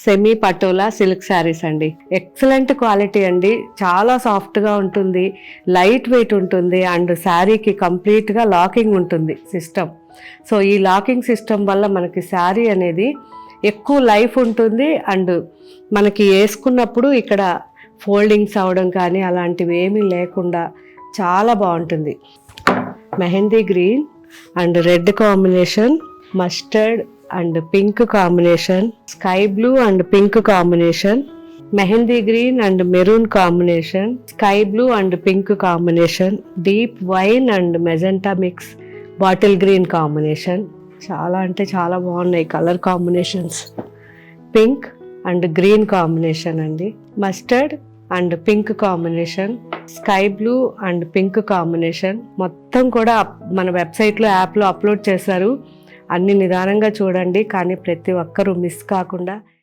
Semi patola silk saris అండి. Excellent quality అండి, చాలా సాఫ్ట్గా ఉంటుంది, లైట్ వెయిట్ ఉంటుంది అండ్ శారీకి కంప్లీట్గా లాకింగ్ ఉంటుంది సిస్టమ్. సో ఈ లాకింగ్ సిస్టమ్ వల్ల మనకి శారీ అనేది ఎక్కువ లైఫ్ ఉంటుంది అండ్ మనకి వేసుకున్నప్పుడు ఇక్కడ ఫోల్డింగ్స్ అవ్వడం కానీ అలాంటివి ఏమీ లేకుండా చాలా బాగుంటుంది. Mehndi green and red combination, mustard and pink combination, sky blue and pink combination, mehndi green and maroon combination, sky blue and pink combination, deep wine and magenta mix bottle green combination. చాలా అంటే చాలా బాగున్నాయి colour combinations. Pink and green combination అండి, mustard and pink combination, sky blue and pink combination. మొత్తం కూడా మన వెబ్సైట్లో యాప్లో అప్లోడ్ చేశారు. అన్ని నిదానంగా చూడండి, కానీ ప్రతి ఒక్కరూ మిస్ కాకుండా